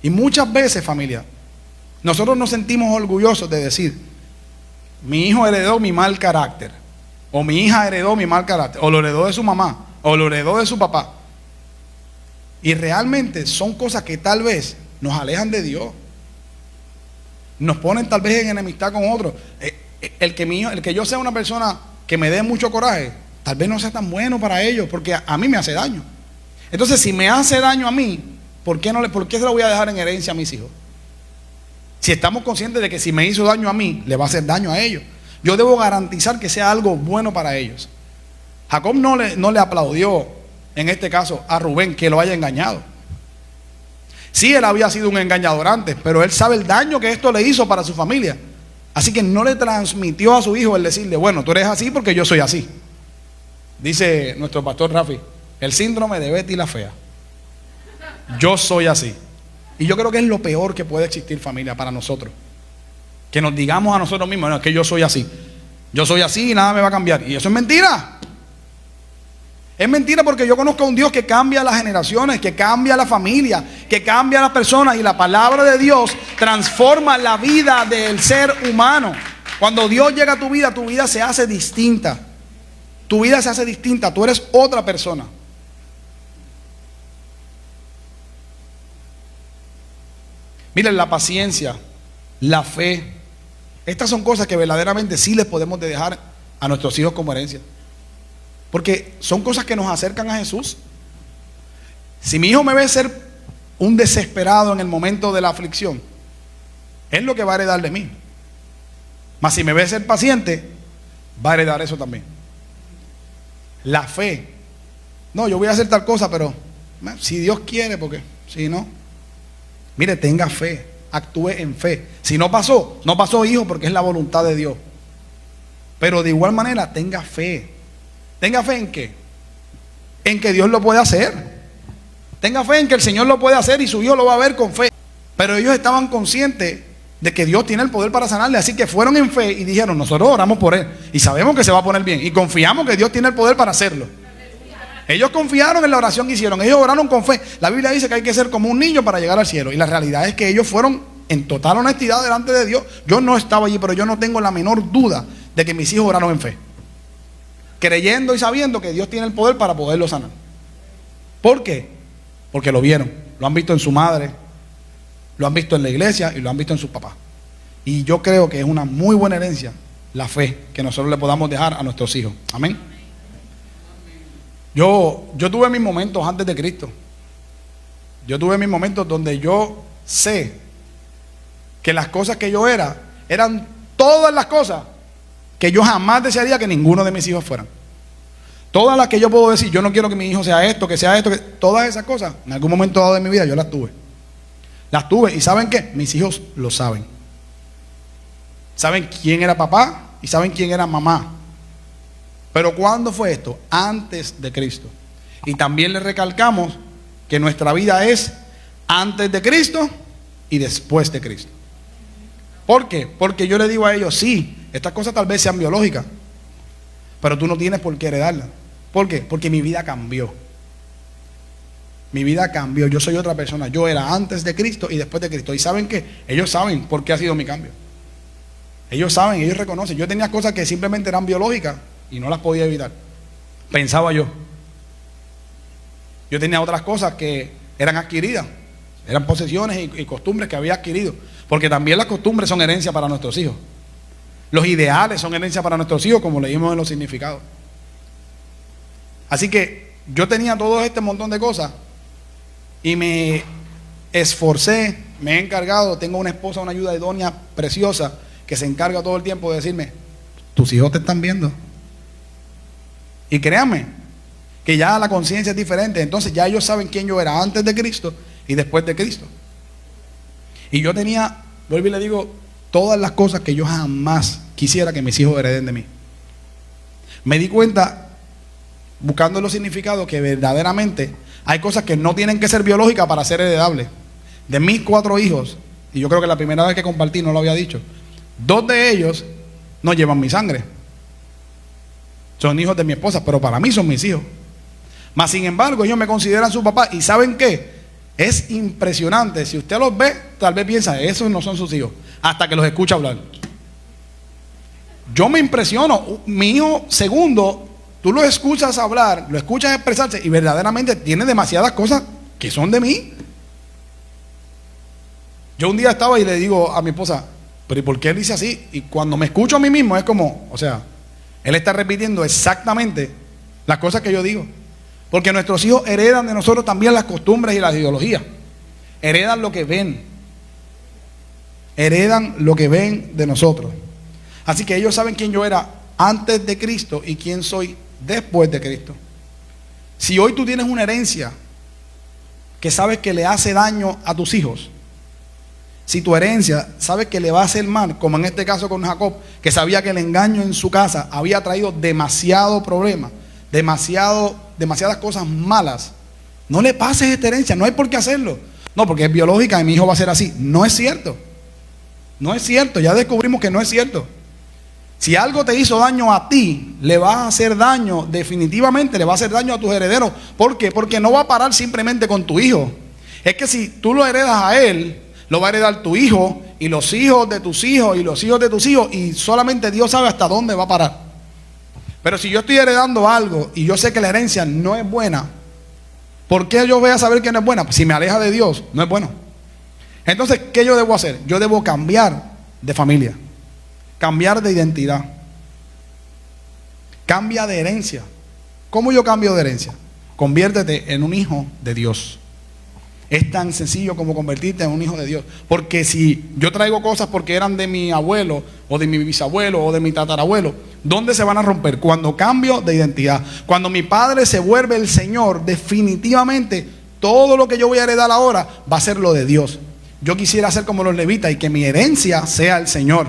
Y muchas veces, familia, nosotros nos sentimos orgullosos de decir, mi hijo heredó mi mal carácter, o mi hija heredó mi mal carácter, o lo heredó de su mamá, o lo heredó de su papá. Y realmente son cosas que tal vez nos alejan de Dios. Nos ponen tal vez en enemistad con otros. El que yo sea una persona que me dé mucho coraje, tal vez no sea tan bueno para ellos, porque a mí me hace daño. Entonces, si me hace daño a mí, ¿por qué se lo voy a dejar en herencia a mis hijos? Si estamos conscientes de que si me hizo daño a mí, le va a hacer daño a ellos. Yo debo garantizar que sea algo bueno para ellos. Jacob no le aplaudió, en este caso, a Rubén que lo haya engañado. Sí, él había sido un engañador antes, pero él sabe el daño que esto le hizo para su familia. Así que no le transmitió a su hijo el decirle, bueno, tú eres así porque yo soy así. Dice nuestro pastor Rafi, el síndrome de Betty la fea. Yo soy así. Y yo creo que es lo peor que puede existir, familia, para nosotros. Que nos digamos a nosotros mismos, no, es que yo soy así. Yo soy así y nada me va a cambiar. Y eso es mentira. Es mentira, porque yo conozco a un Dios que cambia las generaciones, que cambia la familia, que cambia a las personas, y la palabra de Dios transforma la vida del ser humano. Cuando Dios llega a tu vida se hace distinta. Tu vida se hace distinta, tú eres otra persona. Miren, la paciencia, la fe, estas son cosas que verdaderamente sí les podemos dejar a nuestros hijos como herencia. Porque son cosas que nos acercan a Jesús. Si mi hijo me ve ser un desesperado en el momento de la aflicción, es lo que va a heredar de mí. Mas si me ve ser paciente, va a heredar eso también. La fe. No, yo voy a hacer tal cosa, pero si Dios quiere, porque si no. Mire, tenga fe, actúe en fe. Si no pasó, no pasó, hijo, porque es la voluntad de Dios. Pero de igual manera, tenga fe. ¿Tenga fe en qué? En que Dios lo puede hacer. Tenga fe en que el Señor lo puede hacer y su hijo lo va a ver con fe. Pero ellos estaban conscientes de que Dios tiene el poder para sanarle, así que fueron en fe y dijeron, nosotros oramos por él y sabemos que se va a poner bien y confiamos que Dios tiene el poder para hacerlo. Ellos confiaron en la oración que hicieron, ellos oraron con fe. La Biblia dice que hay que ser como un niño para llegar al cielo, y la realidad es que ellos fueron en total honestidad delante de Dios. Yo no estaba allí, pero yo no tengo la menor duda de que mis hijos oraron en fe, creyendo y sabiendo que Dios tiene el poder para poderlo sanar. ¿Por qué? Porque lo vieron, lo han visto en su madre, lo han visto en la iglesia y lo han visto en sus papás. Y yo creo que es una muy buena herencia la fe que nosotros le podamos dejar a nuestros hijos. Amén. Yo tuve mis momentos antes de Cristo. Yo tuve mis momentos donde yo sé que las cosas que yo era eran todas las cosas que yo jamás desearía que ninguno de mis hijos fueran. Todas las que yo puedo decir, yo no quiero que mi hijo sea esto, que sea esto, que todas esas cosas, en algún momento dado de mi vida yo las tuve. Las tuve, y ¿saben qué? Mis hijos lo saben. Saben quién era papá y saben quién era mamá. Pero ¿cuándo fue esto? Antes de Cristo. Y también le recalcamos que nuestra vida es antes de Cristo y después de Cristo. ¿Por qué? Porque yo le digo a ellos, sí, estas cosas tal vez sean biológicas, pero tú no tienes por qué heredarlas. ¿Por qué? Porque mi vida cambió. Mi vida cambió, yo soy otra persona. Yo era antes de Cristo y después de Cristo. ¿Y saben qué? Ellos saben por qué ha sido mi cambio. Ellos saben, ellos reconocen. Yo tenía cosas que simplemente eran biológicas y no las podía evitar. Pensaba yo. Yo tenía otras cosas que eran adquiridas. Eran posesiones y costumbres que había adquirido. Porque también las costumbres son herencia para nuestros hijos. Los ideales son herencia para nuestros hijos, como leímos en los significados. Así que yo tenía todo este montón de cosas y me esforcé, me he encargado. Tengo una esposa, una ayuda idónea preciosa, que se encarga todo el tiempo de decirme, tus hijos te están viendo. Y créanme que ya la conciencia es diferente. Entonces ya ellos saben quién yo era antes de Cristo y después de Cristo. Y yo tenía, vuelvo y le digo, todas las cosas que yo jamás quisiera que mis hijos hereden de mí. Me di cuenta, buscando los significados, que verdaderamente hay cosas que no tienen que ser biológicas para ser heredables. De mis 4 hijos, y yo creo que la primera vez que compartí no lo había dicho, 2 de ellos no llevan mi sangre. Son hijos de mi esposa, pero para mí son mis hijos. Mas sin embargo, ellos me consideran su papá. ¿Y saben qué? Es impresionante. Si usted los ve, tal vez piensa, esos no son sus hijos, hasta que los escucha hablar. Yo me impresiono. Mi hijo segundo, tú lo escuchas hablar, lo escuchas expresarse y verdaderamente tiene demasiadas cosas que son de mí. Yo un día estaba y le digo a mi esposa, pero ¿y por qué él dice así? Y cuando me escucho a mí mismo es como, o sea, él está repitiendo exactamente las cosas que yo digo. Porque nuestros hijos heredan de nosotros también las costumbres y las ideologías. Heredan lo que ven. Heredan lo que ven de nosotros. Así que ellos saben quién yo era antes de Cristo y quién soy después de Cristo. Si hoy tú tienes una herencia, que sabes que le hace daño a tus hijos, si tu herencia sabes que le va a hacer mal, como en este caso con Jacob, que sabía que el engaño en su casa había traído demasiado problema, demasiadas cosas malas, no le pases esta herencia, no hay por qué hacerlo. No, porque es biológica y mi hijo va a ser así. No es cierto. No es cierto, ya descubrimos que no es cierto. Si algo te hizo daño a ti, le va a hacer daño, definitivamente le va a hacer daño a tus herederos. ¿Por qué? Porque no va a parar simplemente con tu hijo. Es que si tú lo heredas a él, lo va a heredar tu hijo y los hijos de tus hijos y los hijos de tus hijos, y solamente Dios sabe hasta dónde va a parar. Pero si yo estoy heredando algo y yo sé que la herencia no es buena, ¿por qué yo voy a saber que no es buena? Pues si me aleja de Dios, no es bueno. Entonces, ¿qué yo debo hacer? Yo debo cambiar de familia, cambiar de identidad, cambia de herencia. ¿Cómo yo cambio de herencia? Conviértete en un hijo de Dios. Es tan sencillo como convertirte en un hijo de Dios. Porque si yo traigo cosas porque eran de mi abuelo, o de mi bisabuelo, o de mi tatarabuelo, ¿dónde se van a romper? Cuando cambio de identidad. Cuando mi padre se vuelve el Señor, definitivamente todo lo que yo voy a heredar ahora va a ser lo de Dios. Yo quisiera ser como los levitas y que mi herencia sea el Señor,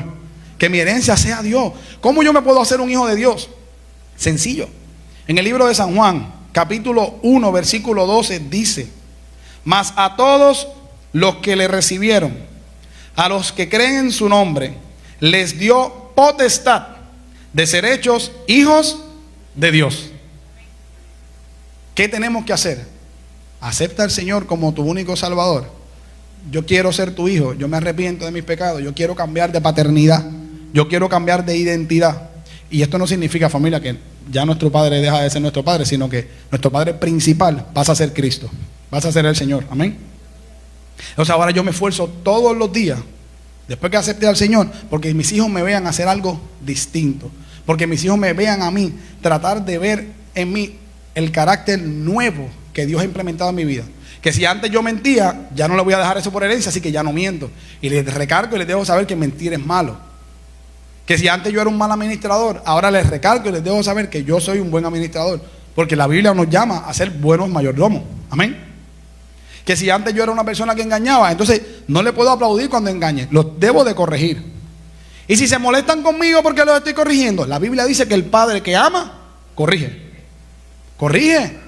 que mi herencia sea Dios. ¿Cómo yo me puedo hacer un hijo de Dios? Sencillo. En el libro de San Juan, capítulo 1, versículo 12, dice: mas a todos los que le recibieron, a los que creen en su nombre, les dio potestad de ser hechos hijos de Dios. ¿Qué tenemos que hacer? Acepta al Señor como tu único Salvador. Yo quiero ser tu hijo, yo me arrepiento de mis pecados, yo quiero cambiar de paternidad, yo quiero cambiar de identidad. Y esto no significa, familia, que ya nuestro padre deja de ser nuestro padre, sino que nuestro padre principal pasa a ser Cristo, pasa a ser el Señor. Amén. O sea, ahora yo me esfuerzo todos los días, después que acepte al Señor, porque mis hijos me vean hacer algo distinto, porque mis hijos me vean a mí tratar de ver en mí el carácter nuevo que Dios ha implementado en mi vida. Que si antes yo mentía, ya no le voy a dejar eso por herencia, así que ya no miento. Y les recargo y les dejo saber que mentir es malo. Que si antes yo era un mal administrador, ahora les recargo y les dejo saber que yo soy un buen administrador. Porque la Biblia nos llama a ser buenos mayordomos. Amén. Que si antes yo era una persona que engañaba, entonces no le puedo aplaudir cuando engañe. Los debo de corregir. Y si se molestan conmigo porque los estoy corrigiendo, la Biblia dice que el padre que ama, corrige. Corrige.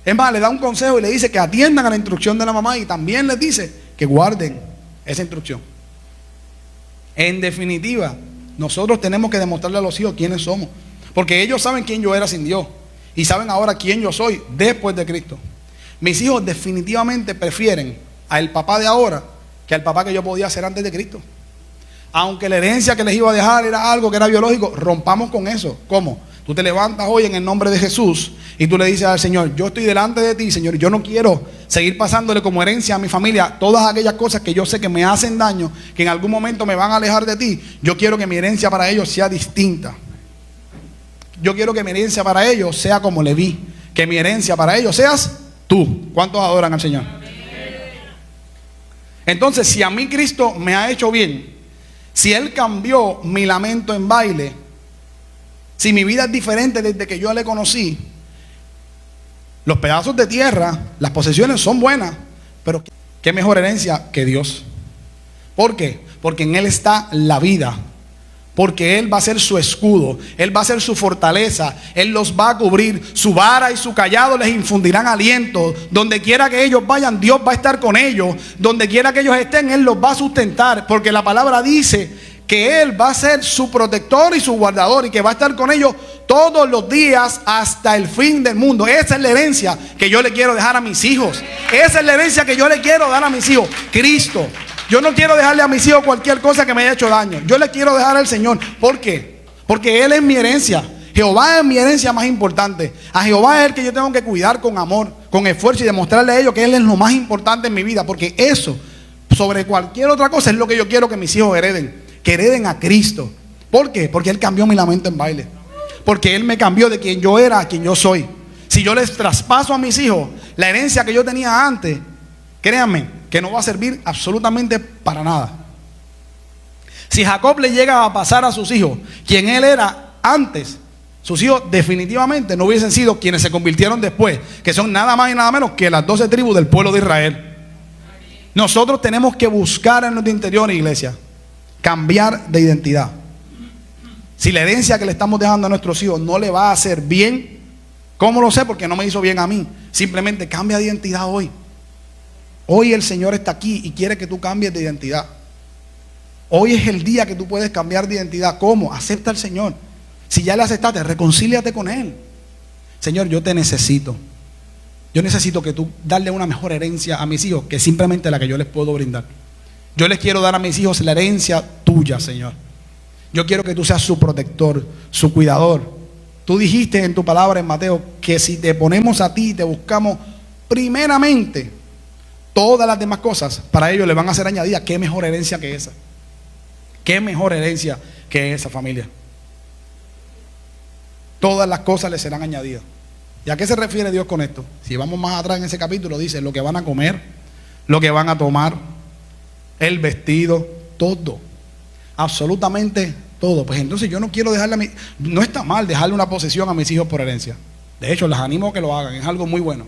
Es más, le da un consejo y le dice que atiendan a la instrucción de la mamá, y también les dice que guarden esa instrucción. En definitiva, nosotros tenemos que demostrarle a los hijos quiénes somos, porque ellos saben quién yo era sin Dios y saben ahora quién yo soy después de Cristo. Mis hijos definitivamente prefieren al papá de ahora que al papá que yo podía ser antes de Cristo. Aunque la herencia que les iba a dejar era algo que era biológico, rompamos con eso. ¿Cómo? Tú te levantas hoy en el nombre de Jesús y tú le dices al Señor: yo estoy delante de ti, Señor, yo no quiero seguir pasándole como herencia a mi familia todas aquellas cosas que yo sé que me hacen daño, que en algún momento me van a alejar de ti. Yo quiero que mi herencia para ellos sea distinta. Yo quiero que mi herencia para ellos sea como Leví, que mi herencia para ellos seas tú. ¿Cuántos adoran al Señor? Entonces, si a mí Cristo me ha hecho bien, si Él cambió mi lamento en baile, si mi vida es diferente desde que yo le conocí, los pedazos de tierra, las posesiones son buenas, pero ¿qué mejor herencia que Dios? ¿Por qué? Porque en Él está la vida. Porque Él va a ser su escudo, Él va a ser su fortaleza, Él los va a cubrir, su vara y su callado les infundirán aliento. Donde quiera que ellos vayan, Dios va a estar con ellos. Donde quiera que ellos estén, Él los va a sustentar, porque la palabra dice que Él va a ser su protector y su guardador, y que va a estar con ellos todos los días hasta el fin del mundo. Esa es la herencia que yo le quiero dejar a mis hijos. Esa es la herencia que yo le quiero dar a mis hijos, Cristo. Yo no quiero dejarle a mis hijos cualquier cosa que me haya hecho daño. Yo le quiero dejar al Señor. ¿Por qué? Porque Él es mi herencia. Jehová es mi herencia más importante. A Jehová es el que yo tengo que cuidar con amor, con esfuerzo, y demostrarle a ellos que Él es lo más importante en mi vida. Porque eso, sobre cualquier otra cosa, es lo que yo quiero que mis hijos hereden. Que hereden a Cristo. ¿Por qué? Porque Él cambió mi lamento en baile. Porque Él me cambió de quien yo era a quien yo soy. Si yo les traspaso a mis hijos la herencia que yo tenía antes, créanme que no va a servir absolutamente para nada. Si Jacob le llega a pasar a sus hijos quien él era antes, Sus hijos definitivamente no hubiesen sido quienes se convirtieron después, que son nada más y nada menos que las 12 tribus del pueblo de Israel. Nosotros tenemos que buscar en nuestro interior, iglesia, cambiar de identidad. Si la herencia que le estamos dejando a nuestros hijos no le va a hacer bien, ¿cómo lo sé? Porque no me hizo bien a mí. Simplemente cambia de identidad hoy. Hoy el Señor está aquí y quiere que tú cambies de identidad. Hoy es el día que tú puedes cambiar de identidad. ¿Cómo? Acepta al Señor. Si ya le aceptaste, reconcíliate con Él. Señor, yo te necesito. Yo necesito que tú darle una mejor herencia a mis hijos que simplemente la que yo les puedo brindar. Yo les quiero dar a mis hijos la herencia tuya, Señor. Yo quiero que tú seas su protector, su cuidador. Tú dijiste en tu palabra en Mateo que si te ponemos a ti y te buscamos primeramente, todas las demás cosas para ellos le van a ser añadidas. ¿Qué mejor herencia que esa? ¿Qué mejor herencia que esa, familia? Todas las cosas les serán añadidas. ¿Y a qué se refiere Dios con esto? Si vamos más atrás en ese capítulo, dice lo que van a comer, lo que van a tomar, el vestido, todo. Absolutamente todo. Pues entonces yo no quiero dejarle no está mal dejarle una posesión a mis hijos por herencia. De hecho, les animo a que lo hagan, es algo muy bueno.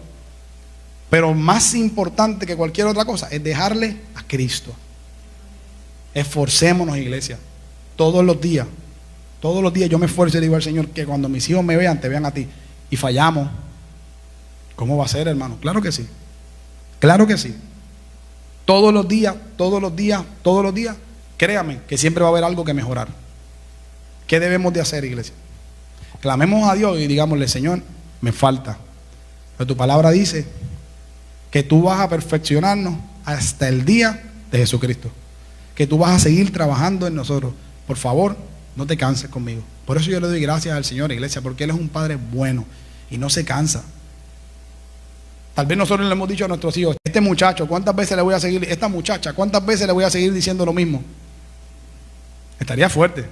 Pero más importante que cualquier otra cosa es dejarle a Cristo. Esforcémonos, iglesia, todos los días yo me esfuerzo y digo al Señor que cuando mis hijos me vean, te vean a ti. Y fallamos, ¿cómo va a ser, hermano? Claro que sí, claro que sí. Todos los días, créame que siempre va a haber algo que mejorar. ¿Qué debemos de hacer, iglesia? Clamemos a Dios y digámosle: Señor, me falta. Pero tu palabra dice que tú vas a perfeccionarnos hasta el día de Jesucristo. Que tú vas a seguir trabajando en nosotros. Por favor, no te canses conmigo. Por eso yo le doy gracias al Señor, iglesia, porque Él es un Padre bueno y no se cansa. Tal vez nosotros le hemos dicho a nuestros hijos: este muchacho, ¿cuántas veces le voy a seguir? Esta muchacha, ¿cuántas veces le voy a seguir diciendo lo mismo? Estaría fuerte.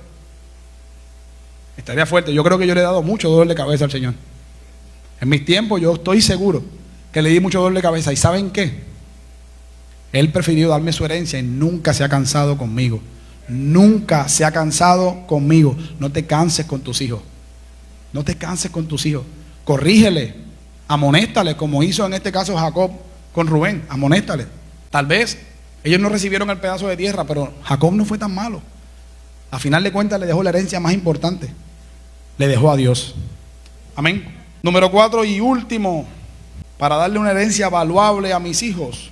Estaría fuerte. Yo creo que yo le he dado mucho dolor de cabeza al Señor. En mis tiempos yo estoy seguro que le di mucho dolor de cabeza. ¿Y saben qué? Él prefirió darme su herencia y nunca se ha cansado conmigo. Nunca se ha cansado conmigo. No te canses con tus hijos. No te canses con tus hijos. Corrígele, amonéstale, como hizo en este caso Jacob con Rubén. Amonéstale. Tal vez ellos no recibieron el pedazo de tierra, pero Jacob no fue tan malo. A final de cuentas le dejó la herencia más importante. Le dejó a Dios. Amén. Número 4 y último, para darle una herencia valuable a mis hijos.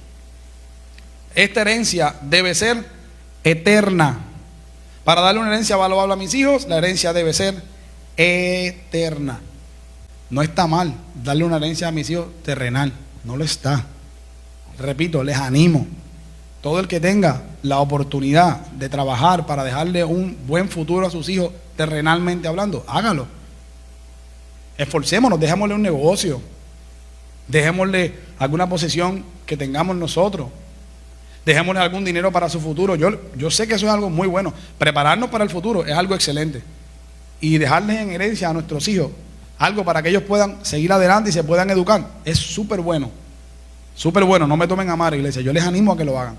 Esta herencia debe ser eterna. Para darle una herencia valuable a mis hijos, la herencia debe ser eterna. No está mal darle una herencia a mis hijos terrenal. No lo está. Repito, les animo. Todo el que tenga la oportunidad de trabajar para dejarle un buen futuro a sus hijos, terrenalmente hablando, hágalo. Esforcémonos, dejémosle un negocio. Dejémosle alguna posesión que tengamos nosotros. Dejémosle algún dinero para su futuro. Yo sé que eso es algo muy bueno. Prepararnos para el futuro es algo excelente. Y dejarles en herencia a nuestros hijos algo para que ellos puedan seguir adelante y se puedan educar es súper bueno. Súper bueno. No me tomen a mal, iglesia. Yo les animo a que lo hagan.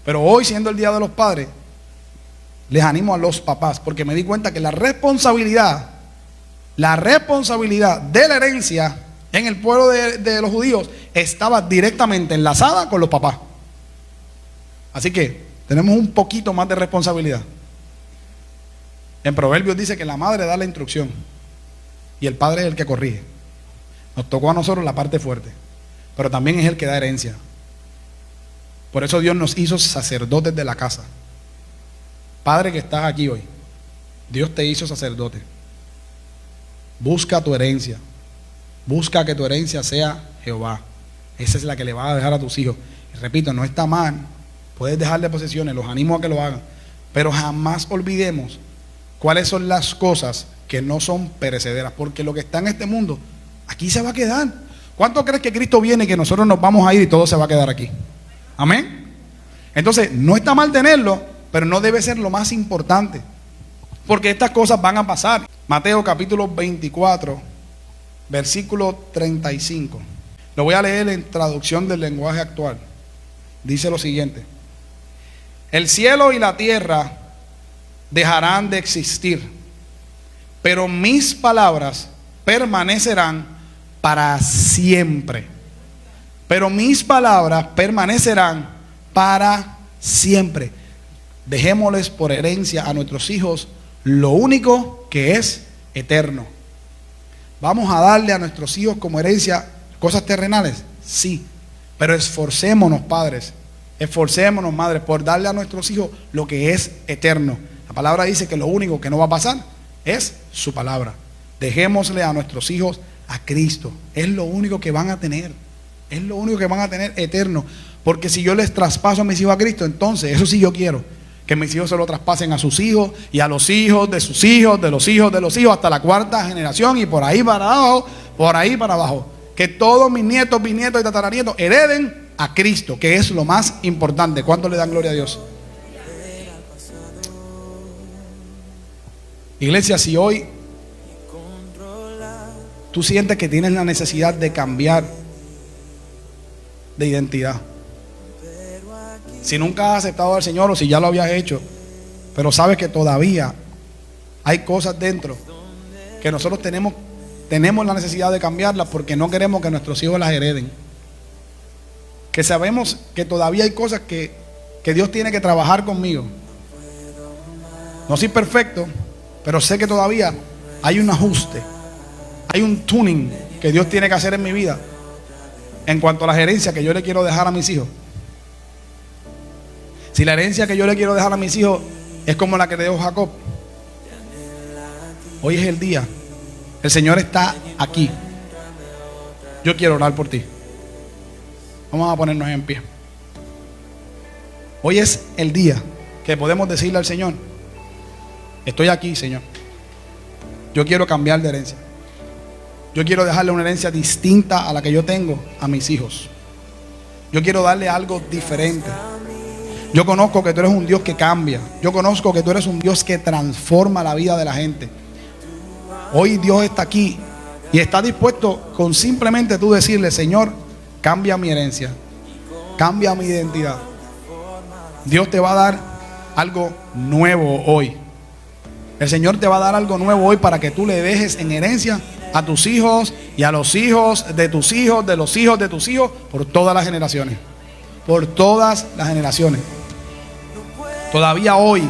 Pero hoy, siendo el Día de los Padres, les animo a los papás, porque me di cuenta que la responsabilidad de la herencia en el pueblo de los judíos estaba directamente enlazada con los papás. Así que tenemos un poquito más de responsabilidad. En Proverbios dice que la madre da la instrucción y el padre es el que corrige. Nos tocó a nosotros la parte fuerte, pero también es el que da herencia. Por eso Dios nos hizo sacerdotes de la casa. Padre que estás aquí hoy, Dios te hizo sacerdote. Busca tu herencia. Busca que tu herencia sea Jehová. Esa es la que le vas a dejar a tus hijos. Y repito, no está mal. Puedes dejarle posesiones, los animo a que lo hagan. Pero jamás olvidemos cuáles son las cosas que no son perecederas. Porque lo que está en este mundo, aquí se va a quedar. ¿Cuánto crees que Cristo viene y que nosotros nos vamos a ir y todo se va a quedar aquí? Amén. Entonces, no está mal tenerlo, pero no debe ser lo más importante. Porque estas cosas van a pasar. Mateo capítulo 24, versículo 35. Lo voy a leer en traducción del lenguaje actual. Dice lo siguiente: el cielo y la tierra dejarán de existir, pero mis palabras permanecerán para siempre. Pero mis palabras permanecerán para siempre. Dejémosles por herencia a nuestros hijos lo único que es eterno. ¿Vamos a darle a nuestros hijos como herencia cosas terrenales? Sí, pero esforcémonos, padres, esforcémonos, madres, por darle a nuestros hijos lo que es eterno. La palabra dice que lo único que no va a pasar es su palabra. Dejémosle a nuestros hijos a Cristo. Es lo único que van a tener. Es lo único que van a tener eterno. Porque si yo les traspaso a mis hijos a Cristo, entonces eso sí yo quiero, que mis hijos se lo traspasen a sus hijos y a los hijos de sus hijos, de los hijos de los hijos, hasta la cuarta generación y por ahí para abajo, por ahí para abajo. Que todos mis nietos, bisnietos y tataranietos hereden a Cristo, que es lo más importante. ¿Cuánto le dan gloria a Dios? Iglesia, si hoy tú sientes que tienes la necesidad de cambiar de identidad, si nunca has aceptado al Señor o si ya lo habías hecho, pero sabes que todavía hay cosas dentro que nosotros tenemos la necesidad de cambiarlas porque no queremos que nuestros hijos las hereden, que sabemos que todavía hay cosas que Dios tiene que trabajar conmigo. No soy perfecto, pero sé que todavía hay un ajuste, hay un tuning que Dios tiene que hacer en mi vida en cuanto a las herencias que yo le quiero dejar a mis hijos. Si la herencia que yo le quiero dejar a mis hijos es como la que le dejó Jacob, hoy es el día. El Señor está aquí. Yo quiero orar por ti. Vamos a ponernos en pie. Hoy es el día que podemos decirle al Señor: estoy aquí, Señor. Yo quiero cambiar de herencia. Yo quiero dejarle una herencia distinta a la que yo tengo a mis hijos. Yo quiero darle algo diferente. Yo conozco que tú eres un Dios que cambia. Yo conozco que tú eres un Dios que transforma la vida de la gente. Hoy Dios está aquí y está dispuesto con simplemente tú decirle: Señor, cambia mi herencia, cambia mi identidad. Dios te va a dar algo nuevo hoy. El Señor te va a dar algo nuevo hoy para que tú le dejes en herencia a tus hijos y a los hijos de tus hijos, de los hijos de tus hijos, por todas las generaciones. Por todas las generaciones. Todavía hoy,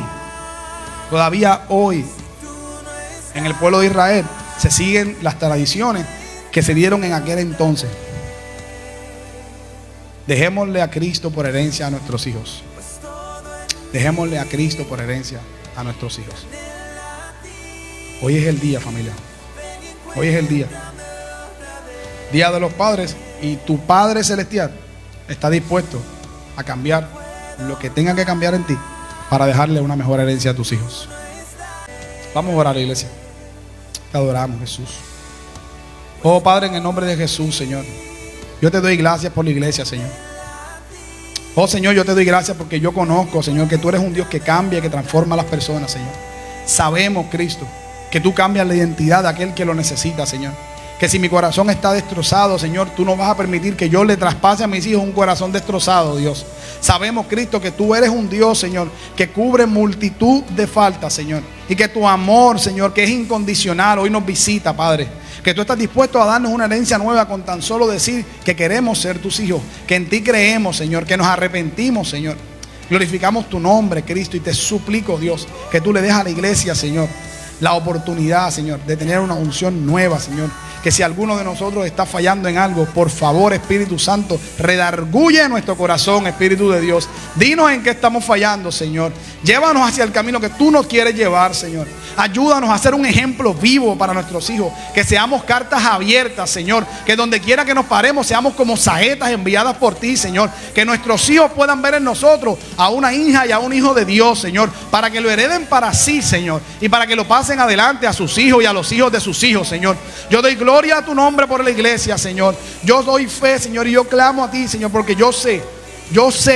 en el pueblo de Israel se siguen las tradiciones que se dieron en aquel entonces. Dejémosle a Cristo por herencia a nuestros hijos. Dejémosle a Cristo por herencia a nuestros hijos. Hoy es el día, familia. Hoy es el día. Día de los padres. Y tu Padre Celestial está dispuesto a cambiar lo que tenga que cambiar en ti para dejarle una mejor herencia a tus hijos. Vamos a orar, iglesia. Te adoramos, Jesús. Oh Padre, en el nombre de Jesús, Señor, yo te doy gracias por la iglesia, Señor. Oh Señor, yo te doy gracias porque yo conozco, Señor, que tú eres un Dios que cambia, que transforma a las personas, Señor. Sabemos, Cristo, que tú cambias la identidad de aquel que lo necesita, Señor. Que si mi corazón está destrozado, Señor, tú no vas a permitir que yo le traspase a mis hijos un corazón destrozado, Dios. Sabemos, Cristo, que tú eres un Dios, Señor, que cubre multitud de faltas, Señor. Y que tu amor, Señor, que es incondicional, hoy nos visita, Padre. Que tú estás dispuesto a darnos una herencia nueva con tan solo decir que queremos ser tus hijos. Que en ti creemos, Señor, que nos arrepentimos, Señor. Glorificamos tu nombre, Cristo, y te suplico, Dios, que tú le des a la iglesia, Señor, la oportunidad, Señor, de tener una unción nueva, Señor. Que si alguno de nosotros está fallando en algo, por favor, Espíritu Santo, redarguye nuestro corazón, Espíritu de Dios. Dinos en qué estamos fallando, Señor. Llévanos hacia el camino que tú nos quieres llevar, Señor. Ayúdanos a ser un ejemplo vivo para nuestros hijos. Que seamos cartas abiertas, Señor. Que donde quiera que nos paremos seamos como saetas enviadas por ti, Señor. Que nuestros hijos puedan ver en nosotros a una hija y a un hijo de Dios, Señor. Para que lo hereden para sí, Señor. Y para que lo pasen adelante a sus hijos y a los hijos de sus hijos, Señor. Yo doy gloria a tu nombre por la iglesia, Señor. Yo doy fe, Señor, y yo clamo a ti, Señor, porque yo sé,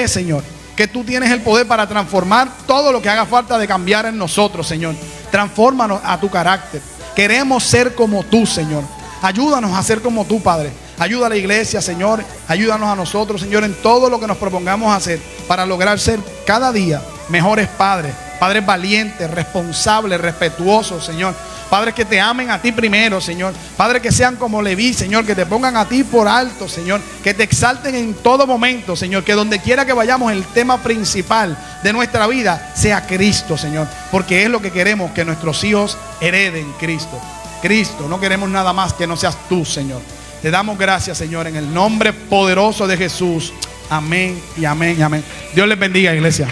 Señor, que tú tienes el poder para transformar todo lo que haga falta de cambiar en nosotros, Señor. Transfórmanos a tu carácter. Queremos ser como tú, Señor. Ayúdanos a ser como tú, Padre. Ayuda a la iglesia, Señor. Ayúdanos a nosotros, Señor, en todo lo que nos propongamos hacer para lograr ser cada día mejores padres. Padres valientes, responsables, respetuosos, Señor. Padre, que te amen a ti primero, Señor. Padre, que sean como Leví, Señor, que te pongan a ti por alto, Señor. Que te exalten en todo momento, Señor. Que donde quiera que vayamos, el tema principal de nuestra vida sea Cristo, Señor. Porque es lo que queremos, que nuestros hijos hereden Cristo. Cristo, no queremos nada más que no seas tú, Señor. Te damos gracias, Señor, en el nombre poderoso de Jesús. Amén y amén y amén. Dios les bendiga, iglesia.